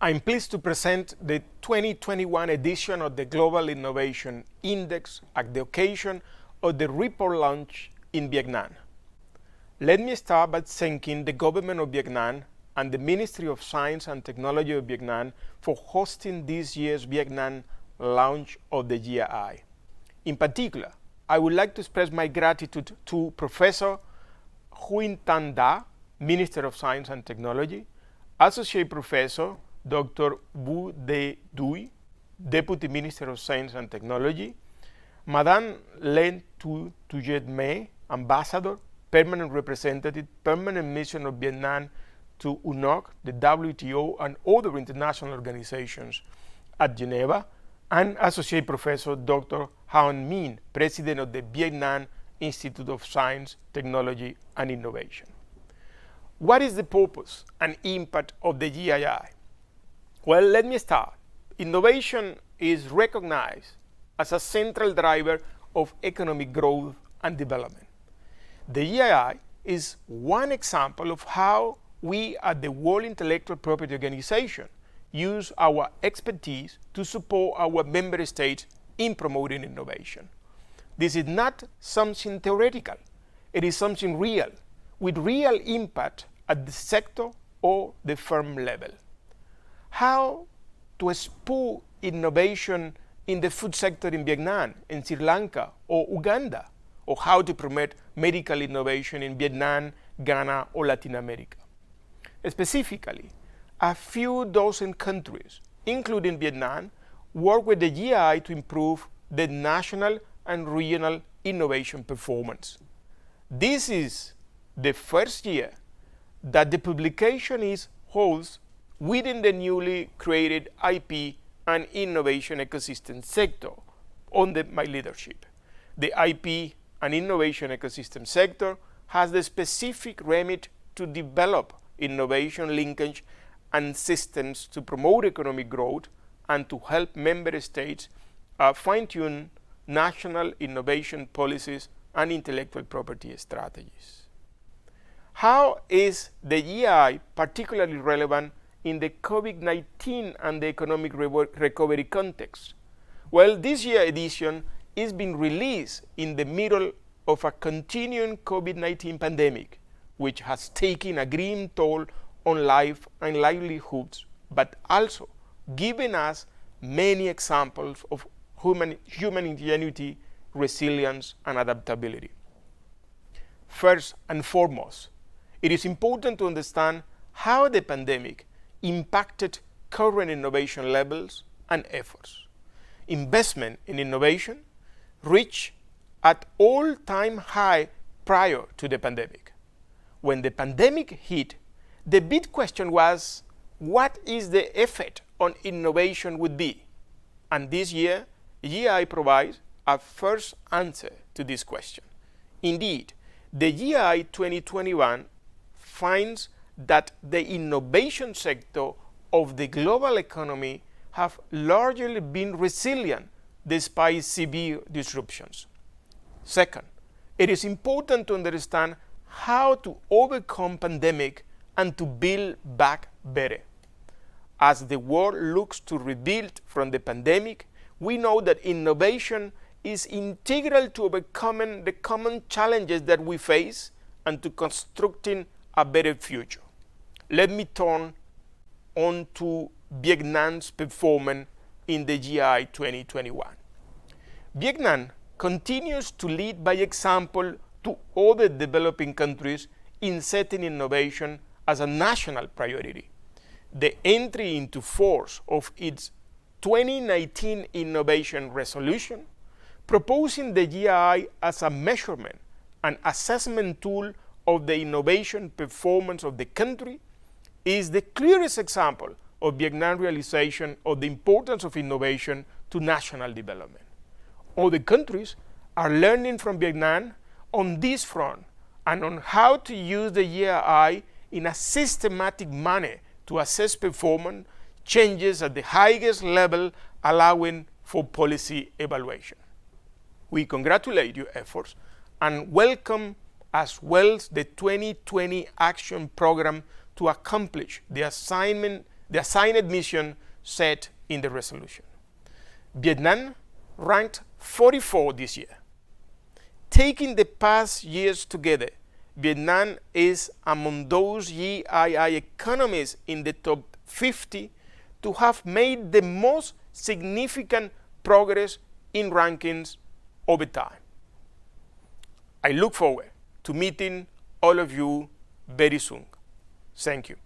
I'm pleased to present the 2021 edition of the Global Innovation Index at the occasion of the report launch in Vietnam. Let me start by thanking the government of Vietnam and the Ministry of Science and Technology of Vietnam for hosting this year's Vietnam launch of the GII. In particular, I would like to express my gratitude to Professor Huyn Tan Da, Minister of Science and Technology, Associate Professor Dr. Vu De Duy, Deputy Minister of Science and Technology, Madame Len Tu Tuyet Me, Ambassador, Permanent Representative, Permanent Mission of Vietnam to UNOC, the WTO, and other international organizations at Geneva, and Associate Professor Dr. Hoan Minh, President of the Vietnam Institute of Science, Technology, and Innovation. What is the purpose and impact of the GII? Well, let me start. Innovation is recognized as a central driver of economic growth and development. The GII is one example of how we at the World Intellectual Property Organization use our expertise to support our member states in promoting innovation. This is not something theoretical. It is something real, with real impact at the sector or the firm level. How to spur innovation in the food sector in Vietnam, in Sri Lanka, or Uganda, or how to promote medical innovation in Vietnam, Ghana, or Latin America. Specifically, a few dozen countries, including Vietnam, work with the GII to improve the national and regional innovation performance. This is the first year that the publication is held within the newly created IP and innovation ecosystem sector under my leadership. The IP and innovation ecosystem sector has the specific remit to develop innovation linkage and systems to promote economic growth and to help member states fine-tune national innovation policies and intellectual property strategies. How is the GII particularly relevant in the COVID-19 and the economic recovery context? Well, this year's edition is being released in the middle of a continuing COVID-19 pandemic, which has taken a grim toll on life and livelihoods, but also given us many examples of human ingenuity, resilience, and adaptability. First and foremost, it is important to understand how the pandemic impacted current innovation levels and efforts. Investment in innovation reached at all-time high prior to the pandemic. When the pandemic hit, the big question was, what is the effect on innovation would be? And this year, GII provides a first answer to this question. Indeed, the GII 2021 finds that the innovation sector of the global economy have largely been resilient despite severe disruptions. Second, it is important to understand how to overcome pandemic and to build back better. As the world looks to rebuild from the pandemic, we know that innovation is integral to overcoming the common challenges that we face and to constructing a better future. Let me turn on to Vietnam's performance in the GII 2021. Vietnam continues to lead by example to other developing countries in setting innovation as a national priority. The entry into force of its 2019 Innovation Resolution, proposing the GII as a measurement and assessment tool of the innovation performance of the country, is the clearest example of Vietnam's realization of the importance of innovation to national development. Other countries are learning from Vietnam on this front and on how to use the GII in a systematic manner to assess performance changes at the highest level, allowing for policy evaluation. We congratulate your efforts and welcome as well as the 2020 Action Program to accomplish the assignment the assigned mission set in the resolution. Vietnam ranked 44 this year. Taking the past years together, Vietnam is among those GII economies in the top 50 to have made the most significant progress in rankings over time. I look forward to meeting all of you very soon. Thank you.